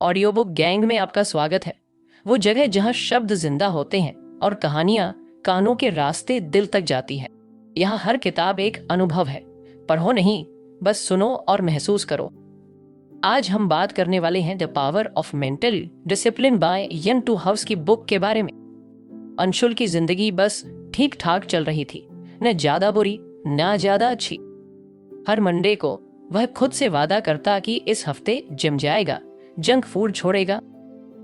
Audio book gang में आपका स्वागत है। वो जगह जहां शब्द जिंदा होते हैं और कहानियां कानों के रास्ते दिल तक जाती है। यहाँ हर किताब एक अनुभव है। पढ़ो नहीं, बस सुनो और महसूस करो। आज हम बात करने वाले हैं the power of mental discipline by यन टू हाउस की बुक के बारे में। अंशुल की जिंदगी बस ठीक ठाक चल रही थी, न ज्यादा बुरी न ज्यादा अच्छी। हर मंडे को वह खुद से वादा करता कि इस हफ्ते जिम जाएगा, जंक फूड छोड़ेगा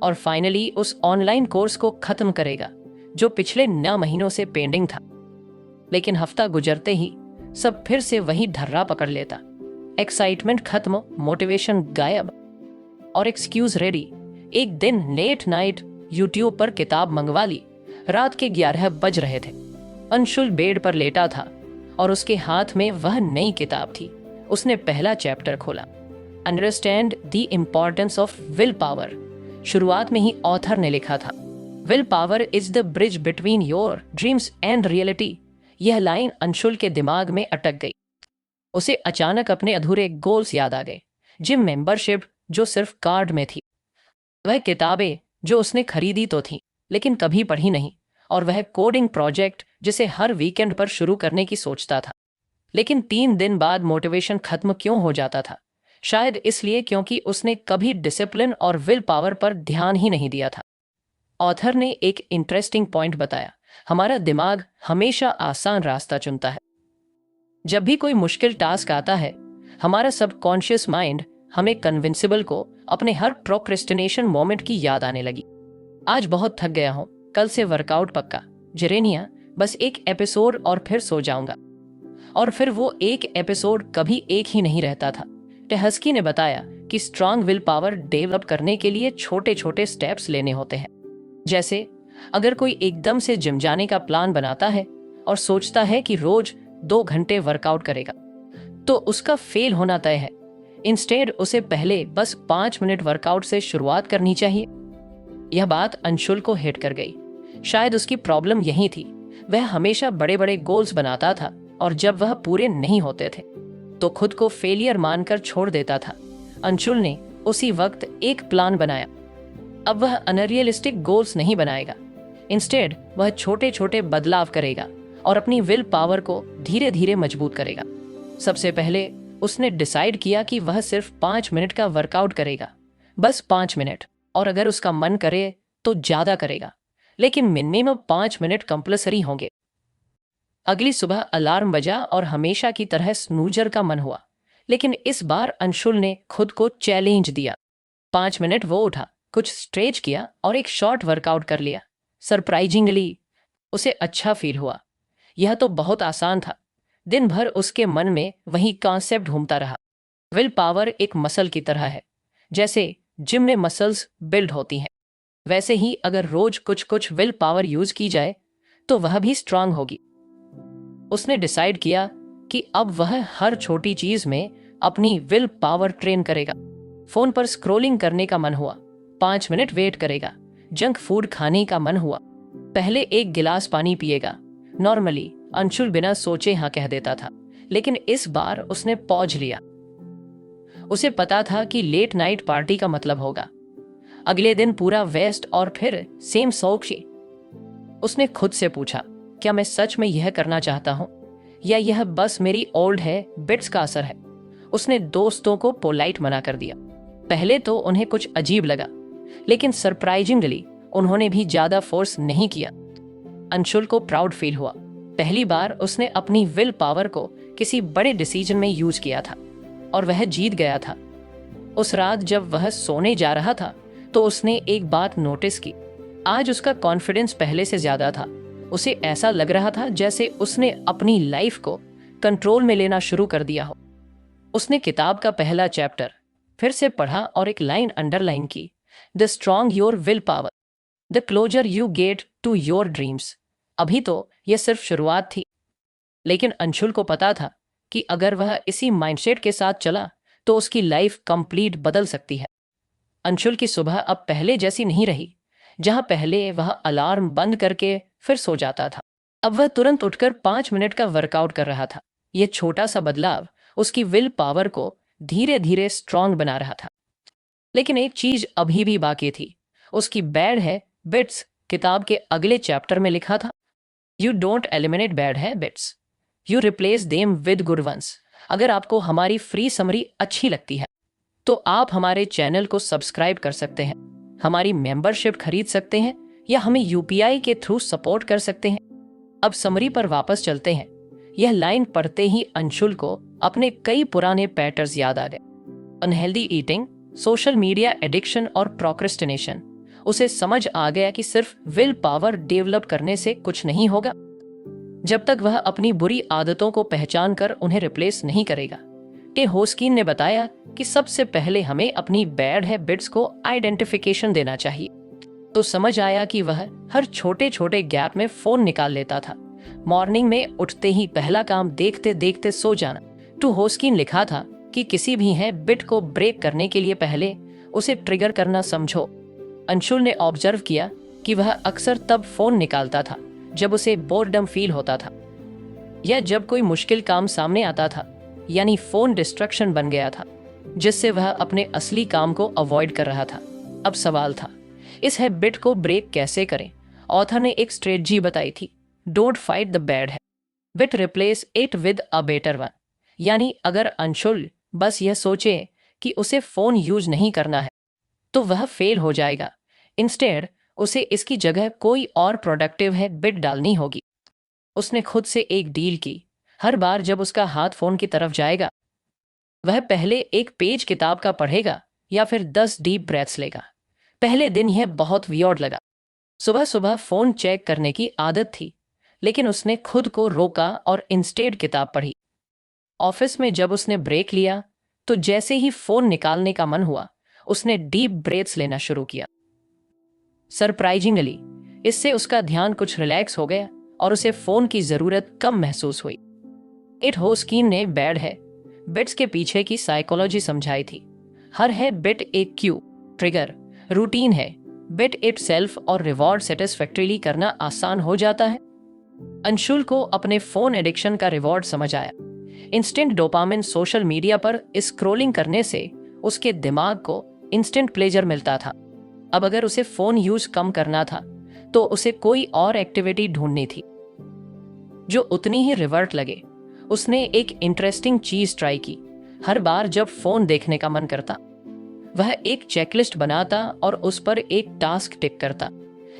और फाइनली उस ऑनलाइन कोर्स को खत्म करेगा जो पिछले 9 महीनों से पेंडिंग था। लेकिन हफ्ता गुजरते ही सब फिर से वही ढर्रा पकड़ लेता। एक्साइटमेंट खत्म, मोटिवेशन गायब और एक्सक्यूज रेडी। एक दिन लेट नाइट यूट्यूब पर किताब मंगवा ली। रात के 11 बज रहे थे। अंशुल बेड पर लेटा था और उसके हाथ में वह नई किताब थी। उसने पहला चैप्टर खोला, understand the importance of will power. शुरुआत में ही ऑथर ने लिखा था, will power is the bridge between your dreams and reality. यह लाइन अंशुल के दिमाग में अटक गई। उसे अचानक अपने अधूरे गोल्स याद आ गए। जिम मेंबरशिप जो सिर्फ कार्ड में थी, वह किताबें जो उसने खरीदी तो थी लेकिन कभी पढ़ी नहीं, और वह कोडिंग प्रोजेक्ट जिसे हर वीकेंड पर शुरू करने की सोचता था। लेकिन 3 दिन बाद मोटिवेशन खत्म क्यों हो जाता था? शायद इसलिए क्योंकि उसने कभी डिसिप्लिन और विल पावर पर ध्यान ही नहीं दिया था। ऑथर ने एक इंटरेस्टिंग पॉइंट बताया, हमारा दिमाग हमेशा आसान रास्ता चुनता है। जब भी कोई मुश्किल टास्क आता है, हमारा सबकॉन्शियस माइंड हमें कन्विंसिबल को अपने हर प्रोक्रेस्टिनेशन मोमेंट की याद आने लगी। आज बहुत थक गया हूं, कल से वर्कआउट पक्का, जेरेनिया बस एक एपिसोड और फिर सो जाऊंगा। और फिर वो एक एपिसोड कभी एक ही नहीं रहता था। टेहस्की ने बताया कि स्ट्रांग विल पावर डेवलप करने के लिए छोटे छोटे स्टेप्स लेने होते हैं। जैसे अगर कोई एकदम से जिम जाने का प्लान बनाता है और सोचता है कि रोज 2 घंटे वर्कआउट करेगा, तो उसका फेल होना तय है। इंस्टेड उसे पहले बस 5 मिनट वर्कआउट से शुरुआत करनी चाहिए। यह बात अंशुल को हिट कर गई। शायद उसकी प्रॉब्लम यही थी, वह हमेशा बड़े बड़े गोल्स बनाता था और जब वह पूरे नहीं होते थे तो खुद को फेलियर मानकर छोड़ देता था। अंशुल ने उसी वक्त एक प्लान बनाया। अब वह अनरियलिस्टिक गोल्स नहीं बनाएगा। इंस्टेड वह छोटे छोटे बदलाव करेगा और अपनी विल पावर को धीरे धीरे मजबूत करेगा। सबसे पहले उसने डिसाइड किया कि वह सिर्फ 5 मिनट का वर्कआउट करेगा, बस 5 मिनट, और अगर उसका मन करे तो ज्यादा करेगा, लेकिन मिनिमम 5 मिनट कंपल्सरी होंगे। अगली सुबह अलार्म बजा और हमेशा की तरह स्नूजर का मन हुआ, लेकिन इस बार अंशुल ने खुद को चैलेंज दिया। 5 मिनट वो उठा, कुछ स्ट्रेच किया और एक शॉर्ट वर्कआउट कर लिया। सरप्राइजिंगली उसे अच्छा फील हुआ। यह तो बहुत आसान था। दिन भर उसके मन में वही कॉन्सेप्ट घूमता रहा। विल पावर एक मसल की तरह है। जैसे जिम में मसल्स बिल्ड होती हैं, वैसे ही अगर रोज कुछ कुछ विल पावर यूज की जाए तो वह भी स्ट्रांग होगी। उसने डिसाइड किया कि अब वह हर छोटी चीज में अपनी विल पावर ट्रेन करेगा। फोन पर स्क्रॉलिंग करने का मन हुआ, 5 मिनट वेट करेगा। जंक फूड खाने का मन हुआ, पहले 1 गिलास पानी पिएगा। नॉर्मली अंशुल बिना सोचे हाँ कह देता था, लेकिन इस बार उसने पॉज लिया। उसे पता था कि लेट नाइट पार्टी का मतलब होगा अगले दिन पूरा वेस्ट और फिर सेम सोक्शी। उसने खुद से पूछा, क्या मैं सच में यह करना चाहता हूं या यह बस मेरी ओल्ड है बिट्स का असर है? उसने दोस्तों को पोलाइट मना कर दिया। पहले तो उन्हें कुछ अजीब लगा, लेकिन सरप्राइजिंगली उन्होंने भी ज्यादा फोर्स नहीं किया। अंशुल को प्राउड फील हुआ। पहली बार उसने अपनी विल पावर को किसी बड़े डिसीजन में यूज किया था और वह जीत गया था। उस रात जब वह सोने जा रहा था तो उसने एक बात नोटिस की। आज उसका कॉन्फिडेंस पहले से ज्यादा था। उसे ऐसा लग रहा था जैसे उसने अपनी लाइफ को कंट्रोल में लेना शुरू कर दिया हो। उसने किताब का पहला चैप्टर फिर से पढ़ा और एक लाइन अंडरलाइन की, the strong your will power, the closer you get to your dreams. अभी तो यह सिर्फ शुरुआत थी, लेकिन अंशुल को पता था कि अगर वह इसी माइंडसेट के साथ चला तो उसकी लाइफ कंप्लीट बदल सकती है। अंशुल की सुबह अब पहले जैसी नहीं रही। जहां पहले वह अलार्म बंद करके फिर सो जाता था, अब वह तुरंत उठकर 5 मिनट का वर्कआउट कर रहा था। यह छोटा सा बदलाव उसकी विल पावर को धीरे धीरे स्ट्रांग बना रहा था। लेकिन एक चीज अभी भी बाकी थी। उसकी बैड है बिट्स किताब के अगले चैप्टर में लिखा था, you don't eliminate bad habits, you replace them with good ones. अगर आपको हमारी फ्री समरी अच्छी लगती है तो आप हमारे चैनल को सब्सक्राइब कर सकते हैं, हमारी मेंबरशिप खरीद सकते हैं या हमें यूपीआई के थ्रू सपोर्ट कर सकते हैं। अब समरी पर वापस चलते हैं। यह लाइन पढ़ते ही अंशुल को अपने कई पुराने पैटर्न्स याद आ गए। Unhealthy eating, social media addiction और प्रोक्रेस्टिनेशन। उसे समझ आ गया कि सिर्फ विल पावर डेवलप करने से कुछ नहीं होगा जब तक वह अपनी बुरी आदतों को पहचान कर उन्हें रिप्लेस नहीं करेगा। टे होस्किन ने बताया कि सबसे पहले हमें अपनी बैड हैबिट्स को आइडेंटिफिकेशन देना चाहिए। तो समझ आया कि वह हर छोटे छोटे गैप में फोन निकाल लेता था। मॉर्निंग में उठते ही पहला काम देखते देखते सो जाना। टू होस्किन लिखा था कि किसी भी हैबिट को ब्रेक करने के लिए पहले उसे ट्रिगर करना समझो। अंशुल ने ऑब्जर्व किया कि वह अक्सर तब फोन निकालता था जब उसे बोर्डम फील होता था या जब कोई मुश्किल काम सामने आता था, यानी फोन डिस्ट्रैक्शन बन गया था जिससे वह अपने असली काम को अवॉइड कर रहा था। अब सवाल था, इस हैबिट को ब्रेक कैसे करें? ऑथर ने एक स्ट्रेटजी बताई थी, don't fight the bad habit, replace it with a better one. यानी अगर अंशुल बस यह सोचे कि उसे फोन यूज नहीं करना है तो वह फेल हो जाएगा। इंस्टेड उसे इसकी जगह कोई और प्रोडक्टिव हैबिट डालनी होगी। उसने खुद से एक डील की, हर बार जब उसका हाथ फोन की तरफ जाएगा वह पहले एक पेज किताब का पढ़ेगा या फिर 10 डीप ब्रेथ्स लेगा। पहले दिन यह बहुत वियर्ड लगा, सुबह सुबह फोन चेक करने की आदत थी, लेकिन उसने खुद को रोका और इंस्टेड किताब पढ़ी। ऑफिस में जब उसने ब्रेक लिया तो जैसे ही फोन निकालने का मन हुआ उसने डीप ब्रेथ्स लेना शुरू किया। सरप्राइजिंगली इससे उसका ध्यान कुछ रिलैक्स हो गया और उसे फोन की जरूरत कम महसूस हुई। इट होस्किन ने बैड हैबिट्स के पीछे की साइकोलॉजी समझाई थी। हर हैबिट एक क्यू, ट्रिगर, रूटीन है। बिट इट सेल्फ और रिवॉर्ड सेटिस्फैक्टरीली करना आसान हो जाता है। अंशुल को अपने फोन एडिक्शन का रिवॉर्ड समझ आया। इंस्टेंट डोपामिन, सोशल मीडिया पर स्क्रॉलिंग करने से उसके दिमाग को इंस्टेंट प्लेजर मिलता था। अब अगर उसे फोन यूज कम करना था तो उसे कोई और एक्टिविटी ढूंढनी थी जो उतनी ही रिवर्ट लगे। उसने एक इंटरेस्टिंग चीज ट्राई की। हर बार जब फोन देखने का मन करता वह एक चेकलिस्ट बनाता और उस पर एक टास्क टिक करता।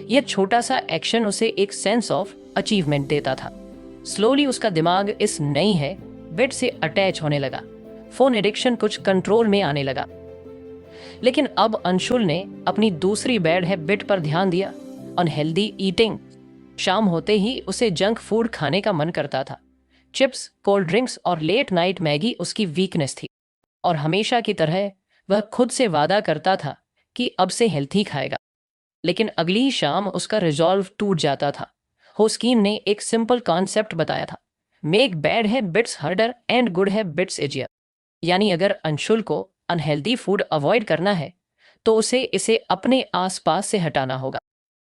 यह छोटा सा एक्शन उसे एक सेंस ऑफ अचीवमेंट देता था। स्लोली उसका दिमाग इस नई हैबिट से अटैच होने लगा। फोन एडिक्शन कुछ कंट्रोल में आने लगा। लेकिन अब अंशुल ने अपनी दूसरी बैड हैबिट पर ध्यान दिया, अनहेल्दी ईटिंग। शाम होते ही उसे जंक फूड खाने का मन करता था। चिप्स, कोल्ड ड्रिंक्स और लेट नाइट मैगी उसकी वीकनेस थी और हमेशा की तरह वह खुद से वादा करता था कि अब से हेल्थी खाएगा। लेकिन अगली ही शाम उसका रिजॉल्व टूट जाता था। होस्किन ने एक सिंपल कॉन्सेप्ट बताया था, make bad habits harder and good habits easier. यानी अगर अंशुल को अनहेल्दी फूड अवॉइड करना है तो उसे इसे अपने आसपास से हटाना होगा।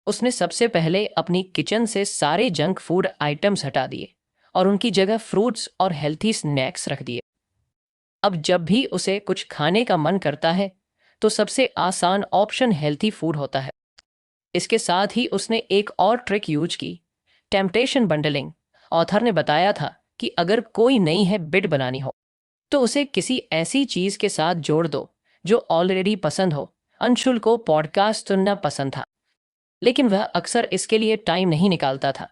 उसने सबसे पहले अपनी किचन से सारे जंक फूड आइटम्स हटा दिए और उनकी जगह फ्रूट्स और हेल्थी स्नैक्स रख दिए। अब जब भी उसे कुछ खाने का मन करता है तो सबसे आसान ऑप्शन हेल्थी फूड होता है। इसके साथ ही उसने एक और ट्रिक यूज की, टेम्पटेशन बंडलिंग। ऑथर ने बताया था कि अगर कोई नई हैबिट बनानी हो तो उसे किसी ऐसी चीज के साथ जोड़ दो जो ऑलरेडी पसंद हो। अंशुल को पॉडकास्ट सुनना पसंद था, लेकिन वह अक्सर इसके लिए टाइम नहीं निकालता था।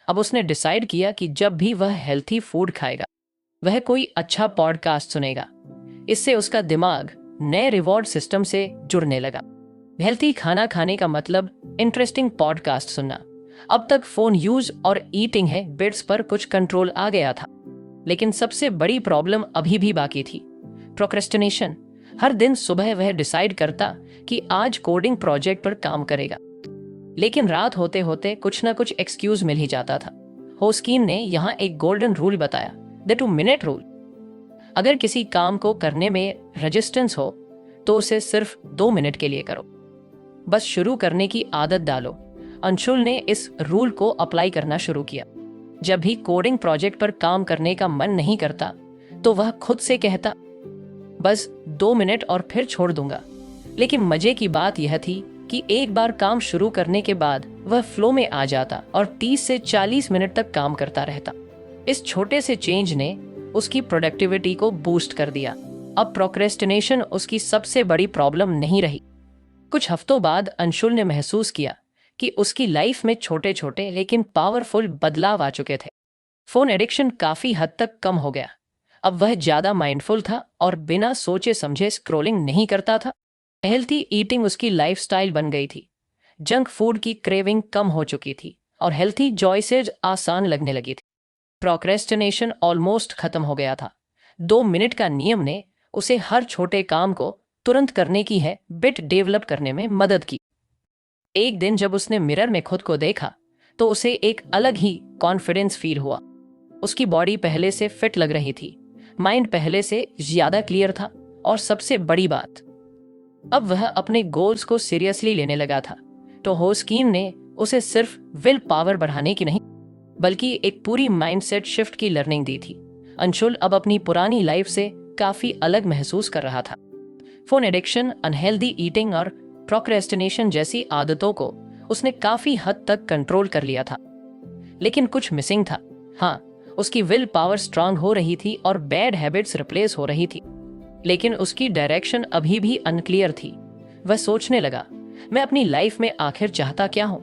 अब उसने डिसाइड किया कि जब भी वह हेल्थी फूड खाएगा वह कोई अच्छा पॉडकास्ट सुनेगा। इससे उसका दिमाग नए रिवॉर्ड सिस्टम से जुड़ने लगा। हेल्थी खाना खाने का मतलब इंटरेस्टिंग पॉडकास्ट सुनना। अब तक फोन यूज और ईटिंग हैबिट्स पर कुछ कंट्रोल आ गया था, लेकिन सबसे बड़ी प्रॉब्लम अभी भी बाकी थी, प्रोक्रेस्टिनेशन। हर दिन सुबह वह डिसाइड करता कि आज कोडिंग प्रोजेक्ट पर काम करेगा, लेकिन रात होते होते कुछ ना कुछ एक्सक्यूज मिल ही जाता था। होस्किन ने यहाँ एक गोल्डन रूल बताया, द 2-minute रूल। अगर किसी काम को करने में रेजिस्टेंस हो तो उसे सिर्फ 2 मिनट के लिए करो, बस शुरू करने की आदत डालो। अंशुल ने इस रूल को अप्लाई करना शुरू किया। जब भी कोडिंग प्रोजेक्ट पर काम करने का मन नहीं करता तो वह खुद से कहता, बस 2 मिनट और फिर छोड़ दूंगा। लेकिन मजे की बात यह थी कि एक बार काम शुरू करने के बाद वह फ्लो में आ जाता और 30 से 40 मिनट तक काम करता रहता। इस छोटे से चेंज ने उसकी प्रोडक्टिविटी को बूस्ट कर दिया। अब प्रोक्रेस्टिनेशन उसकी सबसे बड़ी प्रॉब्लम नहीं रही। कुछ हफ्तों बाद अंशुल ने महसूस किया कि उसकी लाइफ में छोटे छोटे लेकिन पावरफुल बदलाव आ चुके थे। फोन एडिक्शन काफी हद तक कम हो गया। अब वह ज्यादा माइंडफुल था और बिना सोचे समझे स्क्रॉलिंग नहीं करता था। हेल्थी ईटिंग उसकी लाइफस्टाइल बन गई थी। जंक फूड की क्रेविंग कम हो चुकी थी और हेल्थी चॉइसेज आसान लगने लगी थी। प्रोक्रेस्टिनेशन ऑलमोस्ट खत्म हो गया था। 2 मिनट का नियम ने उसे हर छोटे काम को तुरंत करने की है बिट डेवलप करने में मदद की। एक दिन जब उसने मिरर में खुद को देखा तो उसे एक अलग ही कॉन्फिडेंस फील हुआ। उसकी बॉडी पहले से फिट लग रही थी, माइंड पहले से ज्यादा क्लियर था और सबसे बड़ी बात, अब वह अपने गोल्स को सीरियसली लेने लगा था। तो होस्कीन ने उसे सिर्फ विल पावर बढ़ाने की नहीं बल्कि एक पूरी माइंडसेट शिफ्ट की लर्निंग दी थी। अंशुल अब अपनी पुरानी लाइफ से काफी अलग महसूस कर रहा था। फोन एडिक्शन, अनहेल्दी ईटिंग और प्रोक्रेस्टिनेशन जैसी आदतों को उसने काफी हद तक कंट्रोल कर लिया था, लेकिन कुछ मिसिंग था। हाँ, उसकी विल पावर स्ट्रांग हो रही थी और बैड हैबिट्स रिप्लेस हो रही थी, लेकिन उसकी डायरेक्शन अभी भी अनक्लियर थी। वह सोचने लगा, मैं अपनी लाइफ में आखिर चाहता क्या हूं?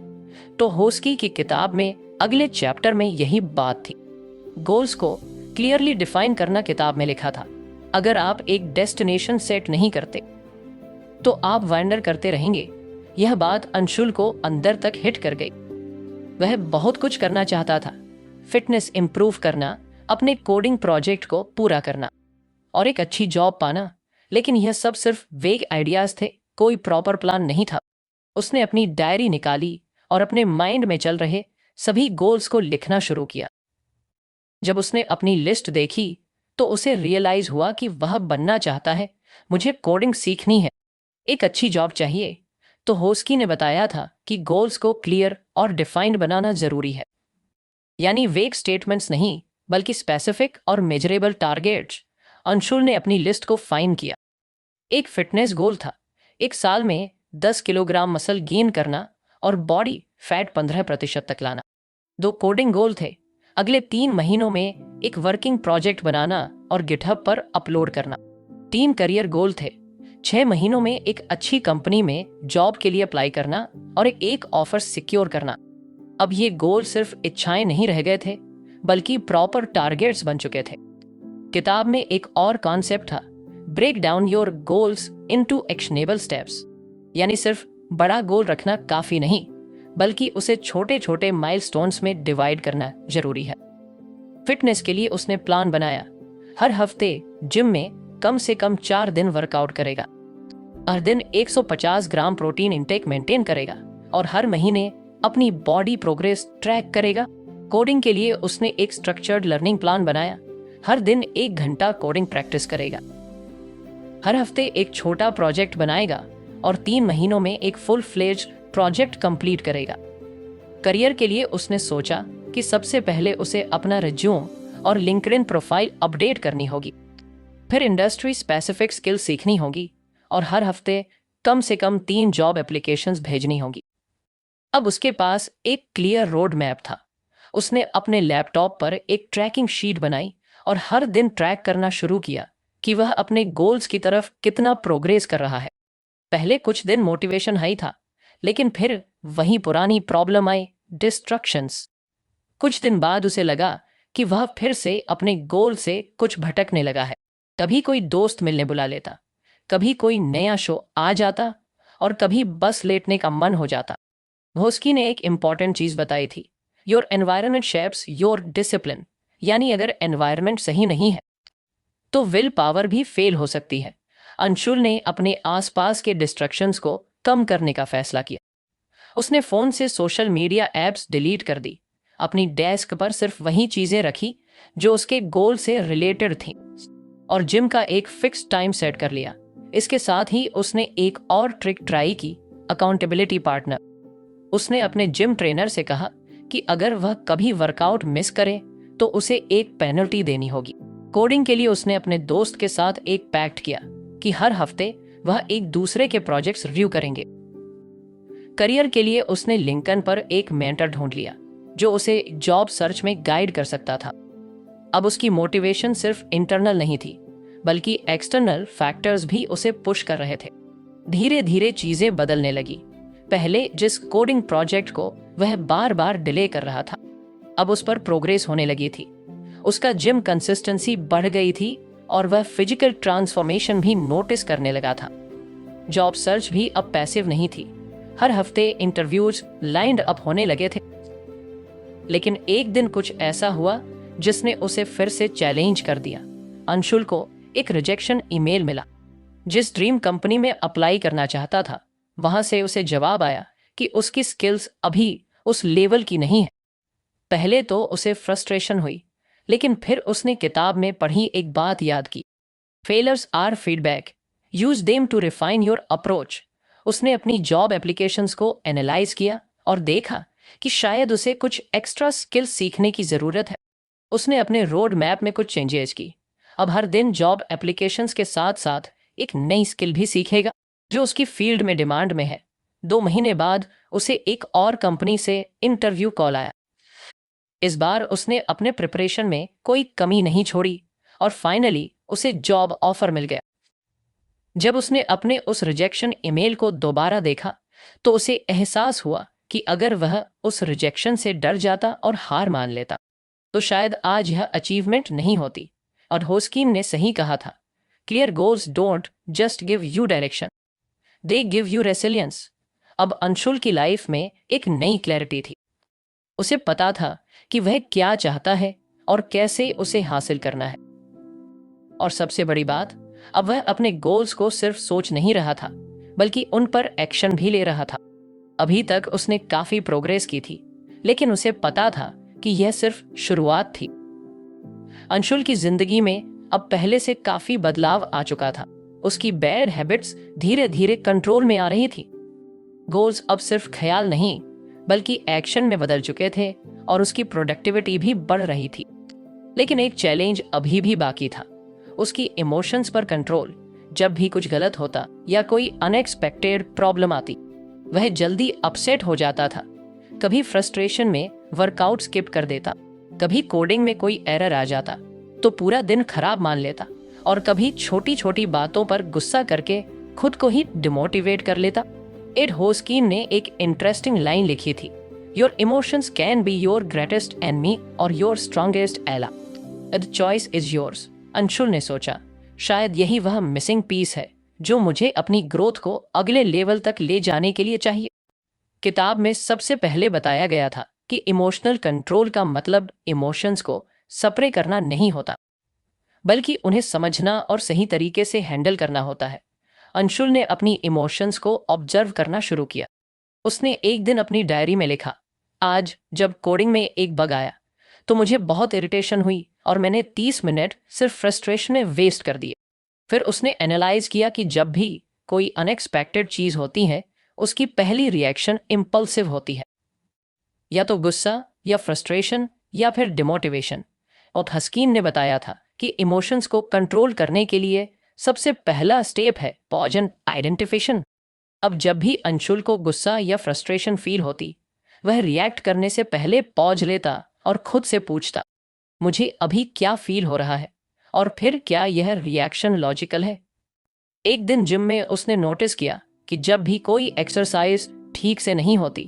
तो होस्की की किताब में अगले चैप्टर में यही बात थी। गोल्स को क्लियरली डिफाइन करना किताब में लिखा था। अगर आप एक डेस्टिनेशन सेट नहीं करते तो आप वांडर करते रहेंगे। यह बात अंशुल को अंदर तक हिट कर गई। वह बहुत कुछ करना चाहता था, फिटनेस इंप्रूव करना, अपने कोडिंग प्रोजेक्ट को पूरा करना और एक अच्छी जॉब पाना, लेकिन यह सब सिर्फ वेग आइडियाज थे, कोई प्रॉपर प्लान नहीं था। उसने अपनी डायरी निकाली और अपने माइंड में चल रहे सभी गोल्स को लिखना शुरू किया। जब उसने अपनी लिस्ट देखी तो उसे रियलाइज हुआ कि वह बनना चाहता है, मुझे कोडिंग सीखनी है, एक अच्छी जॉब चाहिए। तो होस्की ने बताया था कि गोल्स को क्लियर और डिफाइंड बनाना जरूरी है, यानी वेग स्टेटमेंट्स नहीं बल्कि स्पेसिफिक और मेजरेबल टारगेट्स। अंशुल ने अपनी लिस्ट को फाइन किया। एक फिटनेस गोल था, 1 साल में 10 किलोग्राम मसल गेन करना और बॉडी फैट 15% तक लाना। 2 कोडिंग गोल थे, अगले 3 महीनों में एक वर्किंग प्रोजेक्ट बनाना और गिटहब पर अपलोड करना। 3 करियर गोल थे, 6 महीनों में एक अच्छी कंपनी में जॉब के लिए अप्लाई करना और एक ऑफर सिक्योर करना। अब ये गोल सिर्फ इच्छाएं नहीं रह गए थे बल्कि प्रॉपर टारगेट्स बन चुके थे। किताब में एक और कॉन्सेप्ट था, break down your goals into actionable steps, यानी सिर्फ बड़ा गोल रखना काफी नहीं बल्कि उसे छोटे छोटे माइलस्टोन्स में डिवाइड करना जरूरी है। फिटनेस के लिए उसने प्लान बनाया, हर हफ्ते जिम में कम से कम 4 दिन वर्कआउट करेगा, हर दिन 150 ग्राम प्रोटीन इंटेक मेंटेन करेगा और हर महीने अपनी बॉडी प्रोग्रेस ट्रैक करेगा। कोडिंग के लिए उसने एक स्ट्रक्चर्ड लर्निंग प्लान बनाया, हर दिन 1 घंटा कोडिंग प्रैक्टिस करेगा, हर हफ्ते एक छोटा प्रोजेक्ट बनाएगा और 3 महीनों में एक फुल फ्लेज्ड प्रोजेक्ट कंप्लीट करेगा। करियर के लिए उसने सोचा कि सबसे पहले उसे अपना रिज्यूम और लिंक्डइन प्रोफाइल अपडेट करनी होगी, फिर इंडस्ट्री स्पेसिफिक स्किल सीखनी होगी और हर हफ्ते कम से कम 3 जॉब एप्लीकेशंस भेजनी होगी। अब उसके पास एक क्लियर रोड मैप था। उसने अपने लैपटॉप पर एक ट्रैकिंग शीट बनाई और हर दिन ट्रैक करना शुरू किया कि वह अपने गोल्स की तरफ कितना प्रोग्रेस कर रहा है। पहले कुछ दिन मोटिवेशन हाई था, लेकिन फिर वही पुरानी प्रॉब्लम आई, डिस्ट्रक्शंस। कुछ दिन बाद उसे लगा कि वह फिर से अपने गोल से कुछ भटकने लगा है। कभी कोई दोस्त मिलने बुला लेता, कभी कोई नया शो आ जाता और कभी बस लेटने का मन हो जाता। होस्की ने एक इंपॉर्टेंट चीज बताई थी, your environment shapes your discipline, यानी अगर एनवायरनमेंट सही नहीं है तो विल पावर भी फेल हो सकती है। अंशुल ने अपने आसपास के डिस्ट्रक्शंस को कम करने का फैसला किया। उसने फोन से सोशल मीडिया एप्स डिलीट कर दी, अपनी डेस्क पर सिर्फ वही चीजें रखी जो उसके गोल से रिलेटेड थी और जिम का एक फिक्स टाइम सेट कर लिया। इसके साथ ही उसने एक और ट्रिक ट्राई की, अकाउंटेबिलिटी पार्टनर। उसने अपने जिम ट्रेनर से कहा कि अगर वह कभी वर्कआउट मिस करे तो उसे एक पेनल्टी देनी होगी। कोडिंग के लिए उसने अपने दोस्त के साथ एक पैक्ट किया कि हर हफ्ते वह एक दूसरे के प्रोजेक्ट्स रिव्यू करेंगे। करियर के लिए उसने लिंक्डइन पर एक मेंटर ढूंढ लिया जो उसे जॉब सर्च में गाइड कर सकता था। अब उसकी मोटिवेशन सिर्फ इंटरनल नहीं थी, बल्कि एक्सटर्नल फैक्टर्स भी उसे पुश कर रहे थे। धीरे धीरे चीजें बदलने लगी। पहले जिस कोडिंग प्रोजेक्ट को वह बार बार डिले कर रहा था, अब उस पर प्रोग्रेस होने लगी थी। उसका जिम कंसिस्टेंसी बढ़ गई थी और वह फिजिकल ट्रांसफॉर्मेशन भी नोटिस करने लगा था। जॉब सर्च भी अब पैसिव नहीं थी। हर हफ्ते इंटरव्यूज लाइंड अप होने लगे थे। लेकिन एक दिन कुछ ऐसा हुआ जिसने उसे फिर से चैलेंज कर दिया। अंशुल को एक रिजेक्शन ईमेल मिला। जिस ड्रीम कंपनी में अप्लाई करना चाहता था, वहां से उसे जवाब आया कि उसकी स्किल्स अभी उस लेवल की नहीं है। पहले तो उसे फ्रस्ट्रेशन हुई, लेकिन फिर उसने किताब में पढ़ी एक बात याद की, failures are feedback, use them to refine your approach. उसने अपनी जॉब एप्लीकेशंस को एनालाइज किया और देखा कि शायद उसे कुछ एक्स्ट्रा स्किल्स सीखने की जरूरत है। उसने अपने रोड मैप में कुछ चेंजेस की। अब हर दिन जॉब एप्लीकेशंस के साथ साथ एक नई स्किल भी सीखेगा जो उसकी फील्ड में डिमांड में है। 2 महीने बाद उसे एक और कंपनी से इंटरव्यू कॉल आया। इस बार उसने अपने प्रिपरेशन में कोई कमी नहीं छोड़ी और फाइनली उसे जॉब ऑफर मिल गया। जब उसने अपने उस रिजेक्शन ईमेल को दोबारा देखा तो उसे एहसास हुआ कि अगर वह उस रिजेक्शन से डर जाता और हार मान लेता तो शायद आज यह अचीवमेंट नहीं होती। और होस्कीम ने सही कहा था, clear goals don't just give you direction, they give you resilience. अब अंशुल की लाइफ में एक नई क्लैरिटी थी। उसे पता था कि वह क्या चाहता है और कैसे उसे हासिल करना है। और सबसे बड़ी बात, अब वह अपने गोल्स को सिर्फ सोच नहीं रहा था, बल्कि उन पर एक्शन भी ले रहा था। अभी तक उसने काफी प्रोग्रेस की थी, लेकिन उसे पता था कि यह सिर्फ शुरुआत थी। अंशुल की जिंदगी में अब पहले से काफी बदलाव आ चुका था। उसकी बैड हैबिट्स धीरे धीरे कंट्रोल में आ रही थी। गोल्स अब सिर्फ ख्याल नहीं, बल्कि एक्शन में बदल चुके थे और उसकी प्रोडक्टिविटी भी बढ़ रही थी। लेकिन एक चैलेंज अभी भी बाकी था, उसकी इमोशंस पर कंट्रोल। जब भी कुछ गलत होता या कोई अनएक्सपेक्टेड प्रॉब्लम आती, वह जल्दी अपसेट हो जाता था। कभी फ्रस्ट्रेशन में वर्कआउट स्किप कर देता, कभी कोडिंग में कोई एरर आ जाता तो पूरा दिन खराब मान लेता, और कभी छोटी छोटी बातों पर गुस्सा करके खुद को ही डिमोटिवेट कर लेता। एड होस्कीन ने एक इंटरेस्टिंग लाइन लिखी थी, your emotions can be your greatest enemy और योर स्ट्रॉन्गेस्ट एला, the choice is yours. Anshul ने सोचा, शायद यही वह मिसिंग पीस है जो मुझे अपनी ग्रोथ को अगले लेवल तक ले जाने के लिए चाहिए। किताब में सबसे पहले बताया गया था कि इमोशनल कंट्रोल का मतलब इमोशंस को सप्रे करना नहीं होता, बल्कि उन्हें समझना और सही तरीके से हैंडल करना होता है। अंशुल ने अपनी इमोशंस को ऑब्जर्व करना शुरू किया। उसने एक दिन अपनी डायरी में लिखा, आज जब कोडिंग में एक बग आया तो मुझे बहुत इरिटेशन हुई और मैंने 30 मिनट सिर्फ फ्रस्ट्रेशन में वेस्ट कर दिए। फिर उसने एनालाइज किया कि जब भी कोई अनएक्सपेक्टेड चीज होती है, उसकी पहली रिएक्शन इम्पल्सिव होती है, या तो गुस्सा या फ्रस्ट्रेशन या फिर डिमोटिवेशन। और हस्कीन ने बताया था कि इमोशंस को कंट्रोल करने के लिए सबसे पहला स्टेप है पॉज एंड आइडेंटिफिकेशन। अब जब भी अंशुल को गुस्सा या फ्रस्ट्रेशन फील होती, वह रिएक्ट करने से पहले पॉज लेता और खुद से पूछता, मुझे अभी क्या फील हो रहा है और फिर क्या यह रिएक्शन लॉजिकल है। एक दिन जिम में उसने नोटिस किया कि जब भी कोई एक्सरसाइज ठीक से नहीं होती,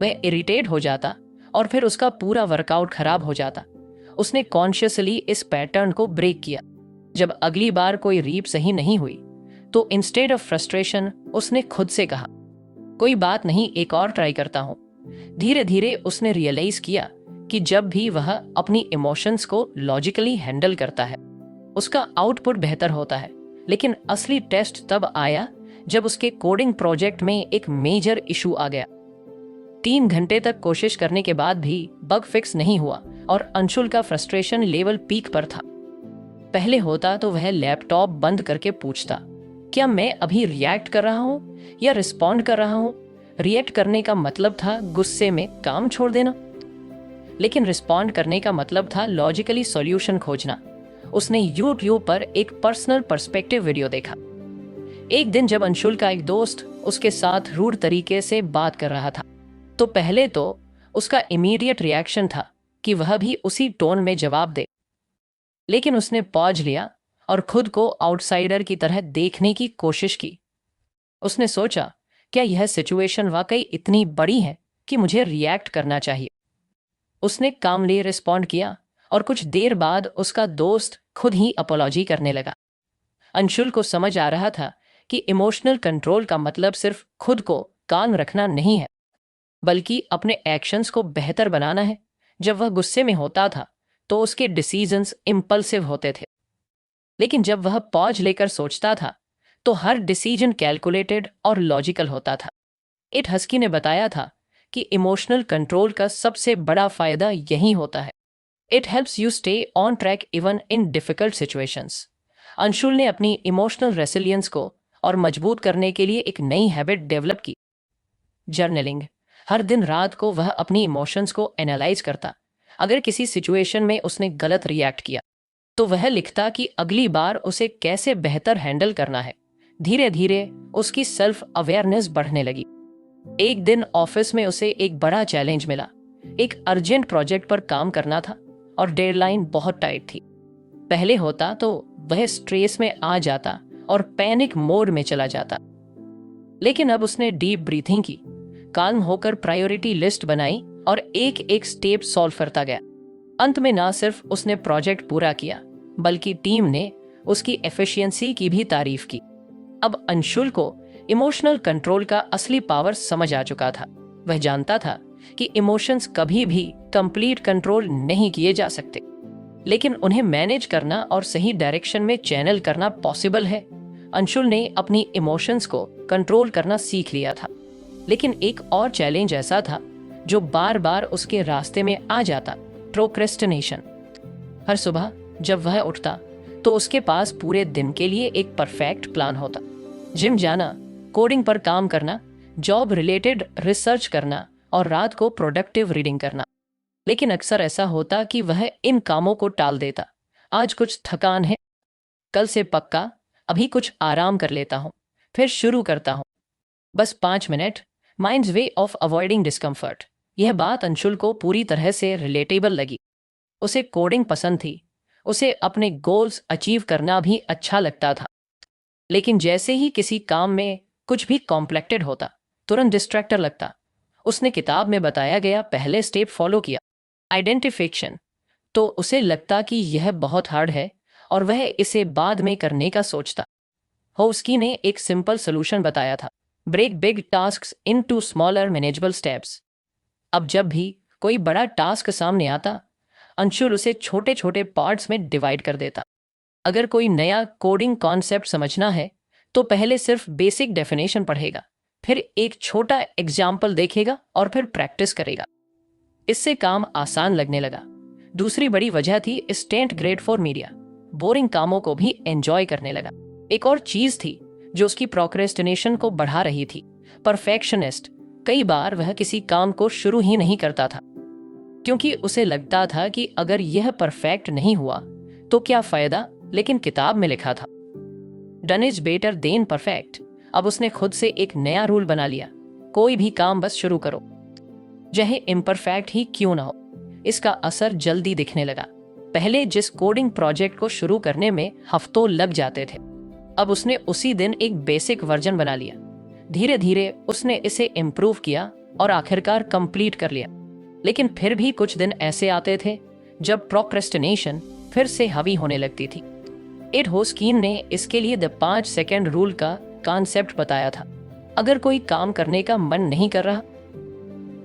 वह इरिटेट हो जाता और फिर उसका पूरा वर्कआउट खराब हो जाता। उसने कॉन्शियसली इस पैटर्न को ब्रेक किया। जब अगली बार कोई रीप सही नहीं हुई तो इंस्टेड ऑफ फ्रस्ट्रेशन उसने खुद से कहा, कोई बात नहीं, एक और ट्राई करता हूं। धीरे धीरे उसने रियलाइज किया कि जब भी वह अपनी इमोशंस को लॉजिकली हैंडल करता है, उसका आउटपुट बेहतर होता है। लेकिन असली टेस्ट तब आया जब उसके कोडिंग प्रोजेक्ट में एक मेजर इशू आ गया। 3 घंटे तक कोशिश करने के बाद भी बग फिक्स नहीं हुआ और अंशुल का फ्रस्ट्रेशन लेवल पीक पर था। पहले होता तो वह लैपटॉप बंद करके पूछता, क्या मैं अभी रिएक्ट कर रहा हूँ या रिस्पॉन्ड कर रहा हूँ। रिएक्ट करने का मतलब था गुस्से में काम छोड़ देना, लेकिन रिस्पॉन्ड करने का मतलब था लॉजिकली सॉल्यूशन खोजना। उसने YouTube पर एक पर्सनल पर्सपेक्टिव वीडियो देखा। एक दिन जब अंशुल का एक दोस्त उसके साथ रूड तरीके से बात कर रहा था, तो पहले तो उसका इमीडिएट रिएक्शन था कि वह भी उसी टोन में जवाब दे। लेकिन उसने पॉज लिया और खुद को आउटसाइडर की तरह देखने की कोशिश की। उसने सोचा, क्या यह सिचुएशन वाकई इतनी बड़ी है कि मुझे रिएक्ट करना चाहिए? उसने कामली रिस्पॉन्ड किया और कुछ देर बाद उसका दोस्त खुद ही अपॉलॉजी करने लगा। अंशुल को समझ आ रहा था कि इमोशनल कंट्रोल का मतलब सिर्फ खुद को काम रखना नहीं है, बल्कि अपने एक्शंस को बेहतर बनाना है। जब वह गुस्से में होता था तो उसके डिसीजंस इम्पल्सिव होते थे, लेकिन जब वह पॉज लेकर सोचता था तो हर डिसीजन कैलकुलेटेड और लॉजिकल होता था। इट हस्की ने बताया था कि इमोशनल कंट्रोल का सबसे बड़ा फायदा यही होता है। It helps you stay on track even in difficult situations. Anshul ने अपनी इमोशनल रेसिलियंस को और मजबूत करने के लिए एक नई हैबिट डेवलप की, जर्नलिंग। हर दिन रात को वह अपनी इमोशंस को एनालाइज करता। अगर किसी सिचुएशन में उसने गलत रिएक्ट किया तो वह लिखता कि अगली बार उसे कैसे बेहतर हैंडल करना है। धीरे धीरे उसकी सेल्फ अवेयरनेस बढ़ने लगी। एक दिन ऑफिस में उसे एक बड़ा चैलेंज मिला। एक अर्जेंट प्रोजेक्ट पर काम करना था और डेडलाइन बहुत टाइट थी। पहले होता तो वह स्ट्रेस में आ जाता और पैनिक मोड में चला जाता, लेकिन अब उसने डीप ब्रीथिंग की, काल्म होकर प्रायोरिटी लिस्ट बनाई और एक एक स्टेप सॉल्व करता गया। अंत में ना सिर्फ उसने प्रोजेक्ट पूरा किया, बल्कि टीम ने उसकी एफिशिएंसी की भी तारीफ की। अब अंशुल को इमोशनल कंट्रोल का असली पावर समझ आ चुका था। वह जानता था कि इमोशंस कभी भी कंप्लीट कंट्रोल नहीं किए जा सकते, लेकिन उन्हें मैनेज करना और सही डायरेक्शन में चैनल करना पॉसिबल है। अंशुल ने अपनी इमोशंस को कंट्रोल करना सीख लिया था, लेकिन एक और चैलेंज ऐसा था जो बार बार उसके रास्ते में आ जाता, प्रोक्रेस्टिनेशन। हर सुबह जब वह उठता तो उसके पास पूरे दिन के लिए एक परफेक्ट प्लान होता। जिम जाना, कोडिंग पर काम करना, जॉब रिलेटेड रिसर्च करना और रात को प्रोडक्टिव रीडिंग करना। लेकिन अक्सर ऐसा होता कि वह इन कामों को टाल देता। आज कुछ थकान है, कल से पक्का, अभी कुछ आराम कर लेता हूँ, फिर शुरू करता हूँ, बस 5 minute. Minds way of avoiding discomfort. यह बात अंशुल को पूरी तरह से रिलेटेबल लगी। उसे कोडिंग पसंद थी, उसे अपने गोल्स अचीव करना भी अच्छा लगता था, लेकिन जैसे ही किसी काम में कुछ भी कॉम्प्लेक्टेड होता, तुरंत डिस्ट्रैक्टर लगता। उसने किताब में बताया गया पहले स्टेप फॉलो किया, आइडेंटिफिकेशन, तो उसे लगता कि यह बहुत हार्ड है और वह इसे बाद में करने का सोचता। होस्की ने एक सिंपल सोल्यूशन बताया था, break big tasks into smaller manageable steps. अब जब भी कोई बड़ा टास्क सामने आता, अंशुल उसे छोटे छोटे पार्ट्स में डिवाइड कर देता। अगर कोई नया कोडिंग कॉन्सेप्ट समझना है तो पहले सिर्फ बेसिक डेफिनेशन पढ़ेगा, फिर एक छोटा एग्जाम्पल देखेगा और फिर प्रैक्टिस करेगा। इससे काम आसान लगने लगा। दूसरी बड़ी वजह थी instant grade for media. Boring कामों को भी एंजॉय करने लगा। एक और चीज थी जो उसकी प्रोक्रेस्टिनेशन को बढ़ा रही थी, परफेक्शनिस्ट। कई बार वह किसी काम को शुरू ही नहीं करता था, क्योंकि उसे लगता था कि अगर यह परफेक्ट नहीं हुआ तो क्या फायदा। लेकिन किताब में लिखा था, done is better than perfect. अब उसने खुद से एक नया रूल बना लिया, कोई भी काम बस शुरू करो, चाहे इम्परफेक्ट ही क्यों ना हो। इसका असर जल्दी दिखने लगा। पहले जिस कोडिंग प्रोजेक्ट को शुरू करने में हफ्तों लग जाते थे, अब उसने उसी दिन एक बेसिक वर्जन बना लिया। धीरे धीरे उसने इसे इम्प्रूव किया और आखिरकार कंप्लीट कर लिया। लेकिन फिर भी कुछ दिन ऐसे आते थे जब प्रोक्रेस्टिनेशन फिर से हावी होने लगती थी। एड होस्कीन ने इसके लिए द 5 सेकंड रूल का कॉन्सेप्ट बताया था। अगर कोई काम करने का मन नहीं कर रहा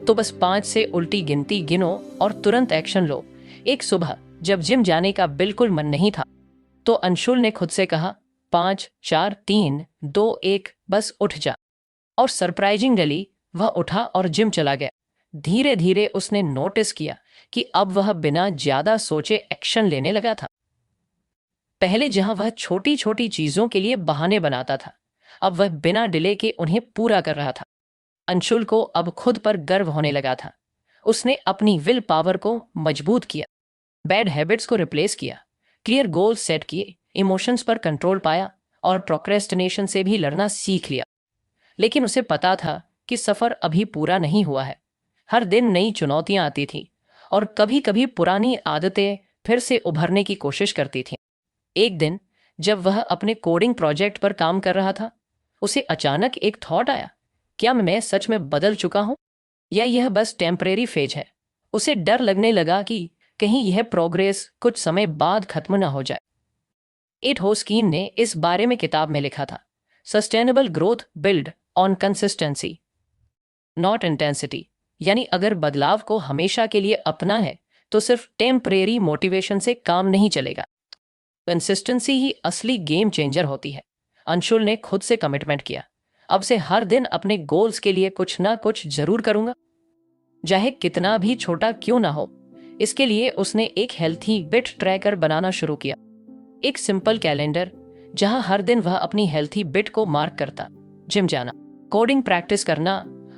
तो बस 5 से उल्टी गिनती गिनो और तुरंत एक्शन लो। एक सुबह जब जिम जाने का बिल्कुल मन नहीं था तो अंशुल ने खुद से कहा, 5 4 3 2 1, बस उठ जा। और सरप्राइजिंगली वह उठा और जिम चला गया। धीरे धीरे उसने नोटिस किया कि अब वह बिना ज्यादा सोचे एक्शन लेने लगा था। पहले जहां वह छोटी छोटी चीजों के लिए बहाने बनाता था, अब वह बिना डिले के उन्हें पूरा कर रहा था। अंशुल को अब खुद पर गर्व होने लगा था। उसने अपनी विल पावर को मजबूत किया, बैड हैबिट्स को रिप्लेस किया, क्लियर गोल्स सेट किए, इमोशंस पर कंट्रोल पाया और प्रोक्रेस्टिनेशन से भी लड़ना सीख लिया। लेकिन उसे पता था कि सफ़र अभी पूरा नहीं हुआ है। हर दिन नई चुनौतियां आती थीं और कभी कभी पुरानी आदतें फिर से उभरने की कोशिश करती थीं। एक दिन जब वह अपने कोडिंग प्रोजेक्ट पर काम कर रहा था, उसे अचानक एक थॉट आया, क्या मैं सच में बदल चुका हूं या यह बस टेम्परेरी फेज है। उसे डर लगने लगा कि कहीं यह प्रोग्रेस कुछ समय बाद खत्म ना हो जाए। एट होस्कीन ने इस बारे में किताब में लिखा था, sustainable growth build on consistency not intensity. यानी अगर बदलाव को हमेशा के लिए अपना है तो सिर्फ टेम्परेरी मोटिवेशन से काम नहीं चलेगा। कंसिस्टेंसी ही असली गेम चेंजर होती है। अंशुल ने खुद से कमिटमेंट किया, अब से हर दिन अपने गोल्स के लिए कुछ ना कुछ जरूर करूंगा, चाहे कितना भी छोटा क्यों ना हो। इसके लिए उसने एक हेल्थी बिट ट्रैकर बनाना शुरू किया, एक सिंपल कैलेंडर जहां हर दिन वह अपनी हेल्थी बिट को मार्क करता। जिम जाना, कोडिंग प्रैक्टिस करना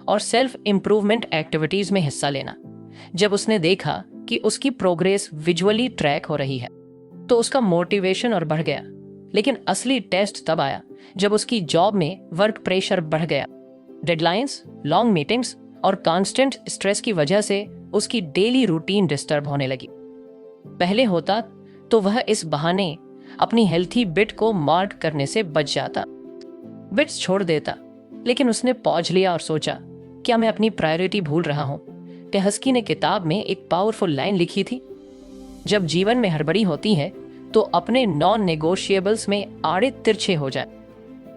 और सेल्फ इंप्रूवमेंट एक्टिविटीज में हिस्सा लेना। जब उसने देखा कि उसकी प्रोग्रेस विजुअली ट्रैक हो रही है तो उसका मोटिवेशन और बढ़ गया। लेकिन असली टेस्ट तब आया जब उसकी जॉब में वर्क प्रेशर बढ़ गया। डेडलाइंस, लॉन्ग मीटिंग्स और कांस्टेंट स्ट्रेस की वजह से उसकी डेली रूटीन डिस्टर्ब होने लगी। पहले होता तो वह इस बहाने अपनी हेल्थी बिट को मार्क करने से बच जाता, बिट्स छोड़ देता। लेकिन उसने पॉज लिया और सोचा, क्या मैं अपनी प्रायोरिटी भूल रहा हूं। टेहस्की ने किताब में एक पावरफुल लाइन लिखी थी, जब जीवन में हड़बड़ी होती है तो अपने नॉन नेगोशिएबल्स में आड़े तिरछे हो जाए।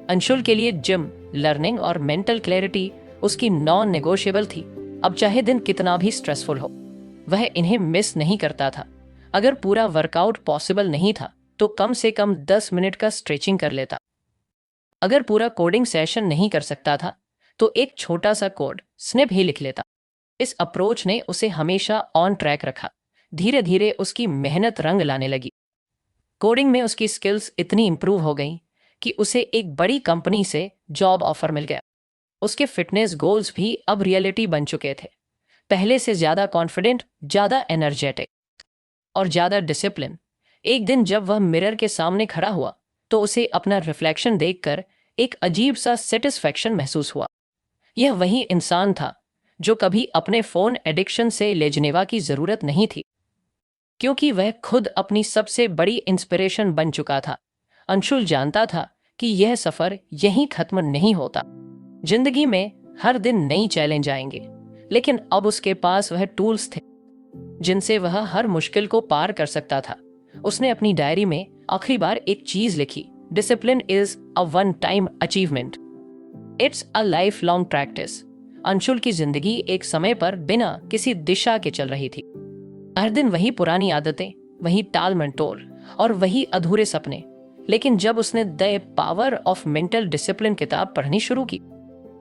अंशुल के लिए जिम, लर्निंग और मेंटल क्लैरिटी उसकी नॉन नेगोशिएबल थी। अब चाहे दिन कितना भी स्ट्रेसफुल हो, वह इन्हें मिस नहीं करता था। अगर पूरा वर्कआउट पॉसिबल नहीं था तो कम से कम 10 मिनट का स्ट्रेचिंग कर लेता। अगर पूरा कोडिंग सेशन नहीं कर सकता था तो एक छोटा सा कोड स्निप ही लिख लेता। इस अप्रोच ने उसे हमेशा ऑन ट्रैक रखा। धीरे धीरे उसकी मेहनत रंग लाने लगी। कोडिंग में उसकी स्किल्स इतनी इंप्रूव हो गई कि उसे एक बड़ी कंपनी से जॉब ऑफर मिल गया। उसके फिटनेस गोल्स भी अब रियलिटी बन चुके थे। पहले से ज्यादा कॉन्फिडेंट, ज्यादा एनर्जेटिक और ज्यादा डिसिप्लिन। एक दिन जब वह मिरर के सामने खड़ा हुआ तो उसे अपना रिफ्लेक्शन देखकर एक अजीब सा सेटिस्फैक्शन महसूस हुआ। यह वही इंसान था जो कभी अपने फोन एडिक्शन से लेजनेवा की जरूरत नहीं थी, क्योंकि वह खुद अपनी सबसे बड़ी इंस्पिरेशन बन चुका था। अंशुल जानता था कि यह सफर यहीं खत्म नहीं होता। जिंदगी में हर दिन नई चैलेंज आएंगे, लेकिन अब उसके पास वह टूल्स थे जिनसे वह हर मुश्किल को पार कर सकता था। उसने अपनी डायरी में आखिरी बार एक चीज लिखी, discipline is a one time achievement, it's a life long practice. Anshul की जिंदगी एक समय पर बिना किसी दिशा के चल रही थी। हर दिन वही पुरानी आदतें, वही टाल मटोल और वही अधूरे सपने। लेकिन जब उसने the power of mental discipline किताब पढ़नी शुरू की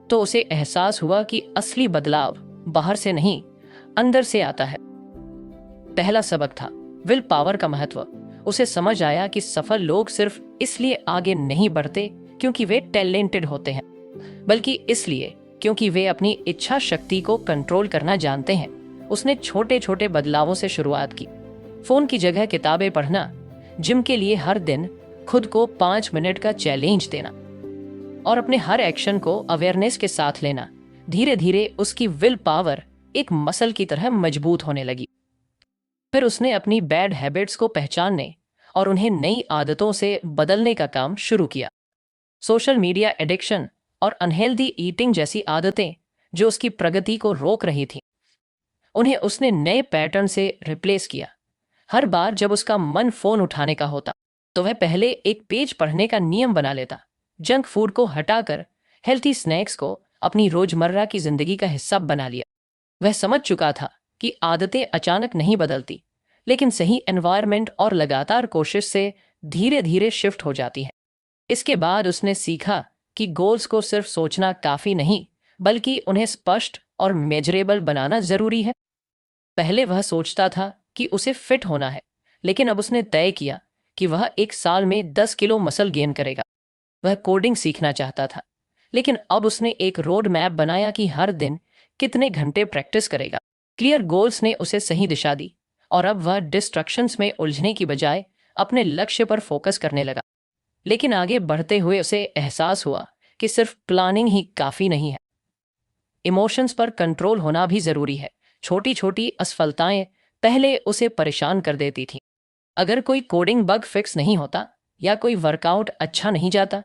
तो उसे एहसास हुआ कि असली बदलाव बाहर से नहीं, अंदर से आता है। पहला सबक था विल पावर का महत्व। उसे समझ आया कि सफल लोग सिर्फ इसलिए आगे नहीं बढ़ते क्योंकि वे टैलेंटेड होते हैं, बल्कि इसलिए क्योंकि वे अपनी इच्छा शक्ति को कंट्रोल करना जानते हैं। उसने छोटे छोटे बदलावों से शुरुआत की। फोन की जगह किताबें पढ़ना, जिम के लिए हर दिन खुद को 5 मिनट का चैलेंज देना और अपने हर एक्शन को अवेयरनेस के साथ लेना। धीरे धीरे उसकी विल पावर एक मसल की तरह मजबूत होने लगी। फिर उसने अपनी बैड हैबिट्स को पहचानने और उन्हें नई आदतों से बदलने का काम शुरू किया। सोशल मीडिया एडिक्शन और अनहेल्दी ईटिंग जैसी आदतें जो उसकी प्रगति को रोक रही थीं, उन्हें उसने नए पैटर्न से रिप्लेस किया। हर बार जब उसका मन फोन उठाने का होता तो वह पहले एक पेज पढ़ने का नियम बना लेता। जंक फूड को हटाकर हेल्थी स्नैक्स को अपनी रोजमर्रा की जिंदगी का हिस्सा बना लिया। वह समझ चुका था कि आदतें अचानक नहीं बदलती, लेकिन सही एनवायरनमेंट और लगातार कोशिश से धीरे धीरे शिफ्ट हो जाती है। इसके बाद उसने सीखा कि गोल्स को सिर्फ सोचना काफी नहीं, बल्कि उन्हें स्पष्ट और मेजरेबल बनाना जरूरी है। पहले वह सोचता था कि उसे फिट होना है, लेकिन अब उसने तय किया कि वह 1 साल में 10 किलो मसल गेन करेगा। वह कोडिंग सीखना चाहता था, लेकिन अब उसने एक रोड मैप बनाया कि हर दिन कितने घंटे प्रैक्टिस करेगा। क्लियर गोल्स ने उसे सही दिशा दी और अब वह डिस्ट्रैक्शंस में उलझने की बजाय अपने लक्ष्य पर फोकस करने लगा। लेकिन आगे बढ़ते हुए उसे एहसास हुआ कि सिर्फ प्लानिंग ही काफ़ी नहीं है, इमोशंस पर कंट्रोल होना भी ज़रूरी है। छोटी छोटी असफलताएं पहले उसे परेशान कर देती थीं। अगर कोई कोडिंग बग फिक्स नहीं होता या कोई वर्कआउट अच्छा नहीं जाता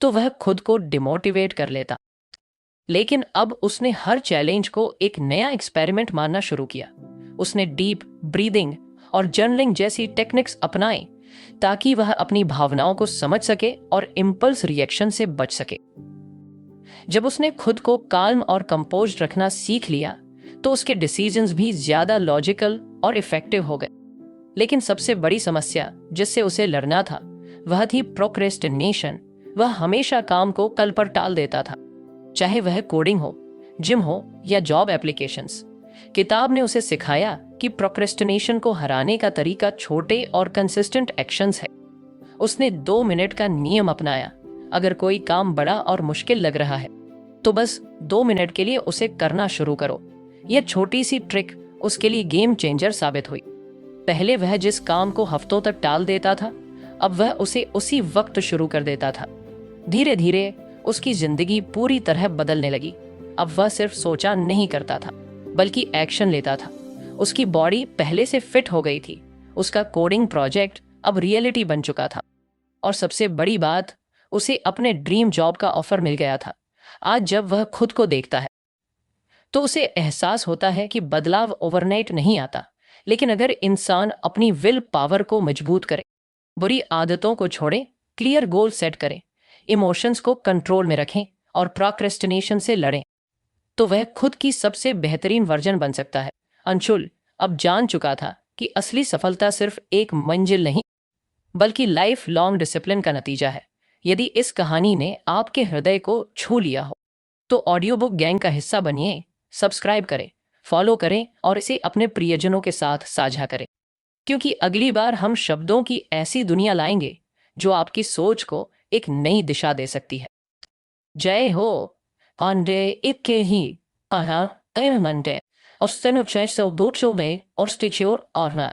तो वह खुद को डिमोटिवेट कर लेता। लेकिन अब उसने हर चैलेंज को एक नया एक्सपेरिमेंट मानना शुरू किया। उसने डीप ब्रीदिंग और जर्नलिंग जैसी टेक्निक्स अपनाए ताकि वह अपनी भावनाओं को समझ सके और इम्पल्स रिएक्शन से बच सके। जब उसने खुद को काल्म और कंपोज्ड रखना सीख लिया तो उसके डिसीजंस भी ज्यादा लॉजिकल और इफेक्टिव हो गए। लेकिन सबसे बड़ी समस्या जिससे उसे लड़ना था वह थी प्रोक्रेस्टिनेशन। वह हमेशा काम को कल पर टाल देता था, चाहे वह कोडिंग हो, जिम हो या जॉब एप्लीकेशंस। किताब ने उसे सिखाया कि प्रोक्रेस्टिनेशन को हराने का तरीका छोटे और कंसिस्टेंट एक्शंस है। उसने 2 मिनट का नियम अपनाया। अगर कोई काम बड़ा और मुश्किल लग रहा है तो बस 2 मिनट के लिए उसे करना शुरू करो। यह छोटी सी ट्रिक उसके लिए गेम चेंजर साबित हुई। पहले वह जिस काम को हफ्तों तक टाल देता था अब वह उसे उसी वक्त शुरू कर देता था। धीरे धीरे उसकी जिंदगी पूरी तरह बदलने लगी। अब वह सिर्फ सोचा नहीं करता था बल्कि एक्शन लेता था। उसकी बॉडी पहले से फिट हो गई थी। उसका कोडिंग प्रोजेक्ट अब रियलिटी बन चुका था। और सबसे बड़ी बात, उसे अपने ड्रीम जॉब का ऑफर मिल गया था। आज जब वह खुद को देखता है तो उसे एहसास होता है कि बदलाव ओवरनाइट नहीं आता, लेकिन अगर इंसान अपनी विल पावर को मजबूत करे, बुरी आदतों को छोड़े, क्लियर गोल सेट करे, इमोशंस को कंट्रोल में रखें और प्रोक्रेस्टिनेशन से लड़ें, तो वह खुद की सबसे बेहतरीन वर्जन बन सकता है। अंशुल अब जान चुका था कि असली सफलता सिर्फ एक मंजिल नहीं बल्कि लाइफ लॉन्ग डिसिप्लिन का नतीजा है। यदि इस कहानी ने आपके हृदय को छू लिया हो तो ऑडियो बुक गैंग का हिस्सा बनिए। सब्सक्राइब करें, फॉलो करें और इसे अपने प्रियजनों के साथ साझा करें, क्योंकि अगली बार हम शब्दों की ऐसी दुनिया लाएंगे जो आपकी सोच को एक नई दिशा दे सकती है। जय हो। Ande ikke hi. Aha, Eamande. Och sen uppsägs så bort så med och styr ordna.